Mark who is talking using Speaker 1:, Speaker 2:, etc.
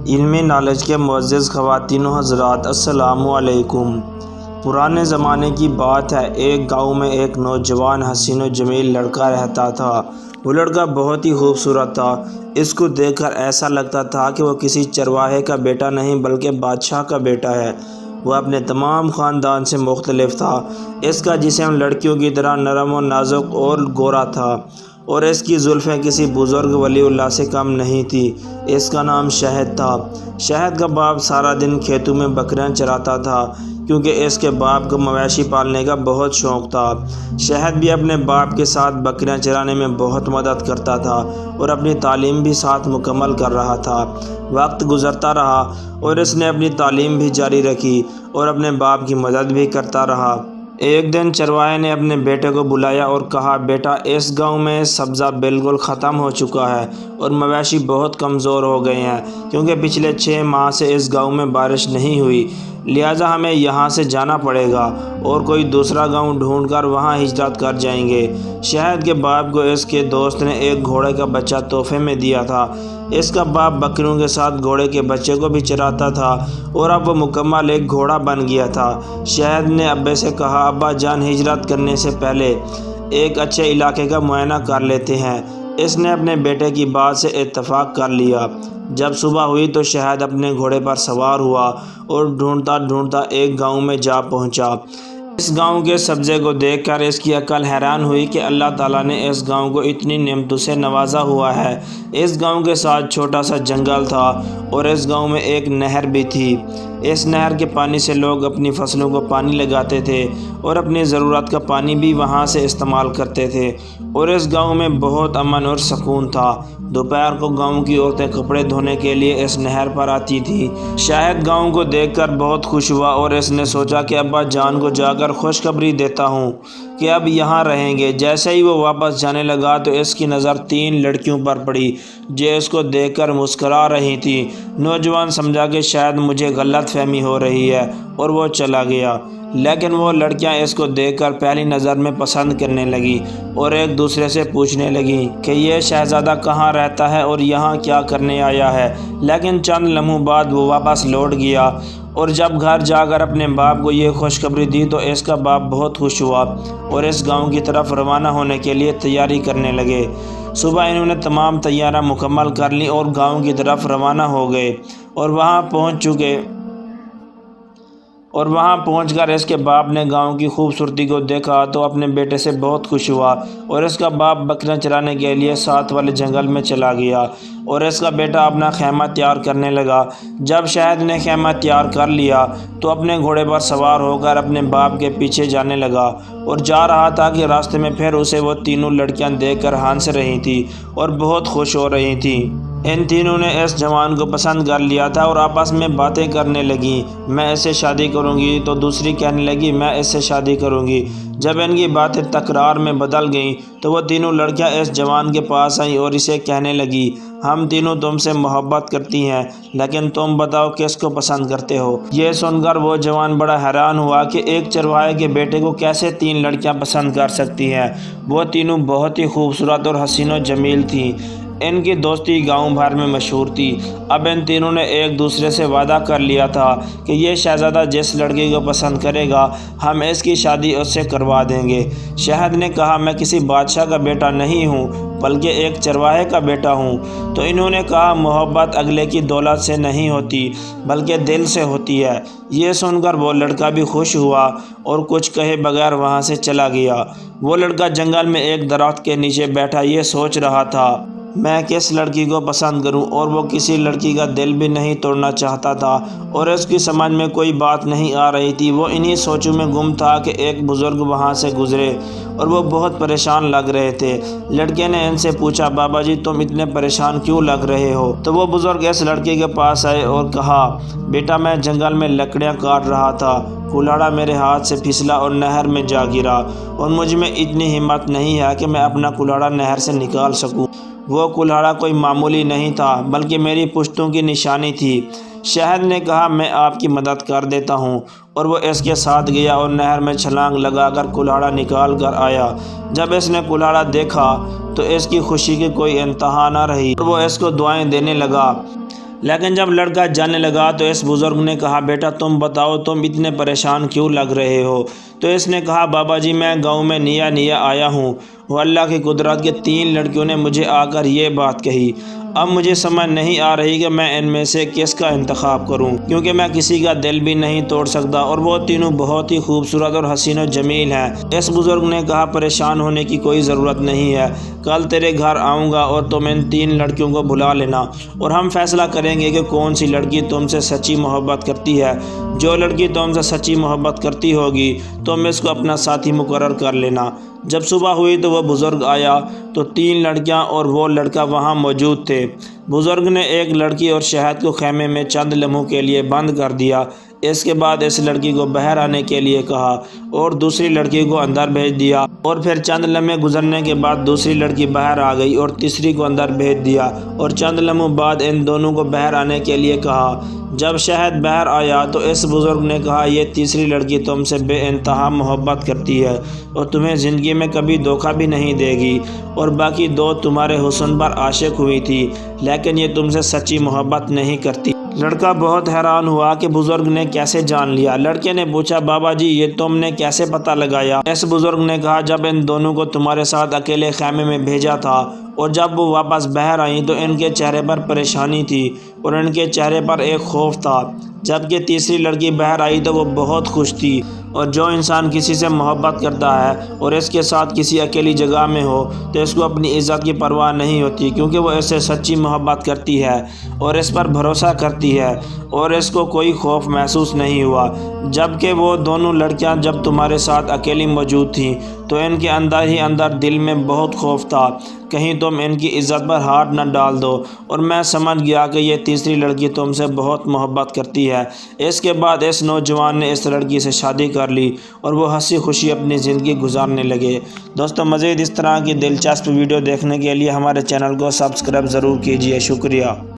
Speaker 1: علمی نالج کے معزز خواتین و حضرات، السلام علیکم۔ پرانے زمانے کی بات ہے، ایک گاؤں میں ایک نوجوان حسین و جمیل لڑکا رہتا تھا۔ وہ لڑکا بہت ہی خوبصورت تھا۔ اس کو دیکھ کر ایسا لگتا تھا کہ وہ کسی چرواہے کا بیٹا نہیں بلکہ بادشاہ کا بیٹا ہے۔ وہ اپنے تمام خاندان سے مختلف تھا۔ اس کا جسم لڑکیوں کی طرح نرم و نازک اور گورا تھا، اور اس کی زلفیں کسی بزرگ ولی اللہ سے کم نہیں تھی۔ اس کا نام شہد تھا۔ شہد کا باپ سارا دن کھیتوں میں بکریاں چراتا تھا، کیونکہ اس کے باپ کو مویشی پالنے کا بہت شوق تھا۔ شہد بھی اپنے باپ کے ساتھ بکریاں چرانے میں بہت مدد کرتا تھا اور اپنی تعلیم بھی ساتھ مکمل کر رہا تھا۔ وقت گزرتا رہا اور اس نے اپنی تعلیم بھی جاری رکھی اور اپنے باپ کی مدد بھی کرتا رہا۔ ایک دن چرواہے نے اپنے بیٹے کو بلایا اور کہا، بیٹا، اس گاؤں میں سبزہ بالکل ختم ہو چکا ہے اور مویشی بہت کمزور ہو گئے ہیں، کیونکہ پچھلے 6 ماہ سے اس گاؤں میں بارش نہیں ہوئی، لہٰذا ہمیں یہاں سے جانا پڑے گا اور کوئی دوسرا گاؤں ڈھونڈ کر وہاں ہجرت کر جائیں گے۔ شہد کے باپ کو اس کے دوست نے ایک گھوڑے کا بچہ تحفے میں دیا تھا۔ اس کا باپ بکریوں کے ساتھ گھوڑے کے بچے کو بھی چراتا تھا اور اب وہ مکمل ایک گھوڑا بن گیا تھا۔ شہد نے ابے سے کہا، ابا جان، ہجرت کرنے سے پہلے ایک اچھے علاقے کا معائنہ کر لیتے ہیں۔ اس نے اپنے بیٹے کی بات سے اتفاق کر لیا۔ جب صبح ہوئی تو شہد اپنے گھوڑے پر سوار ہوا اور ڈھونڈتا ڈھونڈتا ایک گاؤں میں جا پہنچا۔ اس گاؤں کے سبزے کو دیکھ کر اس کی عقل حیران ہوئی کہ اللہ تعالیٰ نے اس گاؤں کو اتنی نعمتوں سے نوازا ہوا ہے۔ اس گاؤں کے ساتھ چھوٹا سا جنگل تھا اور اس گاؤں میں ایک نہر بھی تھی۔ اس نہر کے پانی سے لوگ اپنی فصلوں کو پانی لگاتے تھے اور اپنی ضرورت کا پانی بھی وہاں سے استعمال کرتے تھے، اور اس گاؤں میں بہت امن اور سکون تھا۔ دوپہر کو گاؤں کی عورتیں کپڑے دھونے کے لیے اس نہر پر آتی تھیں۔ شاہد گاؤں کو دیکھ کر بہت خوش ہوا اور اس نے سوچا کہ ابا جان کو جا کر خوشخبری دیتا ہوں کہ اب یہاں رہیں گے۔ جیسے ہی وہ واپس جانے لگا تو اس کی نظر 3 لڑکیوں پر پڑی جو اس کو دیکھ کر مسکرا رہی تھیں۔ نوجوان سمجھا کہ شاید مجھے غلط فہمی ہو رہی ہے اور وہ چلا گیا، لیکن وہ لڑکیاں اس کو دیکھ کر پہلی نظر میں پسند کرنے لگیں اور ایک دوسرے سے پوچھنے لگیں کہ یہ شہزادہ کہاں رہتا ہے اور یہاں کیا کرنے آیا ہے۔ لیکن چند لمحوں بعد وہ واپس لوٹ گیا اور جب گھر جا کر اپنے باپ کو یہ خوشخبری دی تو اس کا باپ بہت خوش ہوا اور اس گاؤں کی طرف روانہ ہونے کے لیے تیاری کرنے لگے۔ صبح انہوں نے تمام تیاریاں مکمل کر لیں اور گاؤں کی طرف روانہ ہو گئے، اور وہاں پہنچ کر اس کے باپ نے گاؤں کی خوبصورتی کو دیکھا تو اپنے بیٹے سے بہت خوش ہوا، اور اس کا باپ بکریاں چرانے کے لیے ساتھ والے جنگل میں چلا گیا اور اس کا بیٹا اپنا خیمہ تیار کرنے لگا۔ جب شہد نے خیمہ تیار کر لیا تو اپنے گھوڑے پر سوار ہو کر اپنے باپ کے پیچھے جانے لگا، اور جا رہا تھا کہ راستے میں پھر اسے وہ 3 لڑکیاں دیکھ کر ہنس رہی تھیں اور بہت خوش ہو رہی تھیں۔ ان تینوں نے اس جوان کو پسند کر لیا تھا اور آپس میں باتیں کرنے لگیں، میں اس سے شادی کروں گی، تو دوسری کہنے لگی میں اس سے شادی کروں گی۔ جب ان کی باتیں تکرار میں بدل گئیں تو وہ 3 لڑکیاں اس جوان کے پاس آئیں اور اسے کہنے لگیں، ہم تینوں تم سے محبت کرتی ہیں، لیکن تم بتاؤ کس کو پسند کرتے ہو۔ یہ سن کر وہ جوان بڑا حیران ہوا کہ ایک چرواہے کے بیٹے کو کیسے 3 لڑکیاں پسند کر سکتی ہیں۔ وہ تینوں بہت ہی خوبصورت اور حسین و جمیل تھیں۔ ان کی دوستی گاؤں بھر میں مشہور تھی۔ اب ان تینوں نے ایک دوسرے سے وعدہ کر لیا تھا کہ یہ شہزادہ جس لڑکی کو پسند کرے گا ہم اس کی شادی اس سے کروا دیں گے۔ شہد نے کہا، میں کسی بادشاہ کا بیٹا نہیں ہوں بلکہ ایک چرواہے کا بیٹا ہوں۔ تو انہوں نے کہا، محبت اگلے کی دولت سے نہیں ہوتی بلکہ دل سے ہوتی ہے۔ یہ سن کر وہ لڑکا بھی خوش ہوا اور کچھ کہے بغیر وہاں سے چلا گیا۔ وہ لڑکا جنگل میں ایک درخت کے نیچے بیٹھا یہ سوچ رہا تھا میں کس لڑکی کو پسند کروں، اور وہ کسی لڑکی کا دل بھی نہیں توڑنا چاہتا تھا اور اس کی سمجھ میں کوئی بات نہیں آ رہی تھی۔ وہ انہی سوچوں میں گم تھا کہ ایک بزرگ وہاں سے گزرے اور وہ بہت پریشان لگ رہے تھے۔ لڑکے نے ان سے پوچھا، بابا جی تم اتنے پریشان کیوں لگ رہے ہو؟ تو وہ بزرگ اس لڑکے کے پاس آئے اور کہا، بیٹا میں جنگل میں لکڑیاں کاٹ رہا تھا، کلہاڑا میرے ہاتھ سے پھسلا اور نہر میں جا گرا، اور مجھ میں اتنی ہمت نہیں ہے کہ میں اپنا کلہاڑا نہر سے نکال سکوں۔ وہ کلہاڑا کوئی معمولی نہیں تھا بلکہ میری پشتوں کی نشانی تھی۔ شہد نے کہا، میں آپ کی مدد کر دیتا ہوں، اور وہ اس کے ساتھ گیا اور نہر میں چھلانگ لگا کر کلہاڑا نکال کر آیا۔ جب اس نے کلہاڑا دیکھا تو اس کی خوشی کی کوئی انتہا نہ رہی اور وہ اس کو دعائیں دینے لگا۔ لیکن جب لڑکا جانے لگا تو اس بزرگ نے کہا بیٹا تم بتاؤ تم اتنے پریشان کیوں لگ رہے ہو؟ تو اس نے کہا بابا جی میں گاؤں میں نیا آیا ہوں، وہ اللہ کی قدرت کے 3 لڑکیوں نے مجھے آ کر یہ بات کہی، اب مجھے سمجھ نہیں آ رہی کہ میں ان میں سے کس کا انتخاب کروں، کیونکہ میں کسی کا دل بھی نہیں توڑ سکتا اور وہ تینوں بہت ہی خوبصورت اور حسین و جمیل ہیں۔ اس بزرگ نے کہا پریشان ہونے کی کوئی ضرورت نہیں ہے، کل تیرے گھر آؤں گا اور تم ان 3 لڑکیوں کو بلا لینا اور ہم فیصلہ کریں گے کہ کون سی لڑکی تم سے سچی محبت کرتی ہے۔ جو لڑکی تم سے سچی محبت کرتی ہوگی تم اس کو اپنا ساتھی مقرر کر لینا۔ جب صبح ہوئی تو وہ بزرگ آیا تو 3 لڑکیاں اور وہ لڑکا وہاں موجود تھے۔ بزرگ نے ایک لڑکی اور شہد کو خیمے میں چند لمحوں کے لیے بند کر دیا، اس کے بعد اس لڑکی کو باہر آنے کے لیے کہا اور دوسری لڑکی کو اندر بھیج دیا، اور پھر چند لمحے گزرنے کے بعد دوسری لڑکی باہر آ گئی اور تیسری کو اندر بھیج دیا، اور چند لمحوں بعد ان دونوں کو باہر آنے کے لیے کہا۔ جب شہد باہر آیا تو اس بزرگ نے کہا یہ تیسری لڑکی تم سے بے انتہا محبت کرتی ہے اور تمہیں زندگی میں کبھی دھوکہ بھی نہیں دے گی، اور باقی 2 تمہارے حسن پر عاشق ہوئی تھی لیکن یہ تم سے سچی محبت نہیں کرتی۔ لڑکا بہت حیران ہوا کہ بزرگ نے کیسے جان لیا۔ لڑکے نے پوچھا بابا جی یہ تم نے کیسے پتہ لگایا؟ اس بزرگ نے کہا جب ان دونوں کو تمہارے ساتھ اکیلے خیمے میں بھیجا تھا اور جب وہ واپس باہر آئیں تو ان کے چہرے پر پریشانی تھی اور ان کے چہرے پر ایک خوف تھا، جبکہ تیسری لڑکی باہر آئی تو وہ بہت خوش تھی۔ اور جو انسان کسی سے محبت کرتا ہے اور اس کے ساتھ کسی اکیلی جگہ میں ہو تو اس کو اپنی عزت کی پرواہ نہیں ہوتی، کیونکہ وہ اس سے سچی محبت کرتی ہے اور اس پر بھروسہ کرتی ہے اور اس کو کوئی خوف محسوس نہیں ہوا۔ جبکہ وہ دونوں لڑکیاں جب تمہارے ساتھ اکیلی موجود تھیں تو ان کے اندر ہی اندر دل میں بہت خوف تھا کہیں تم ان کی عزت پر ہاتھ نہ ڈال دو، اور میں سمجھ گیا کہ یہ تیسری لڑکی تم سے بہت محبت کرتی ہے۔ اس کے بعد اس نوجوان نے اس لڑکی سے شادی کر لی اور وہ ہنسی خوشی اپنی زندگی گزارنے لگے۔ دوستو مزید اس طرح کی دلچسپ ویڈیو دیکھنے کے لیے ہمارے چینل کو سبسکرائب ضرور کیجیے۔ شکریہ۔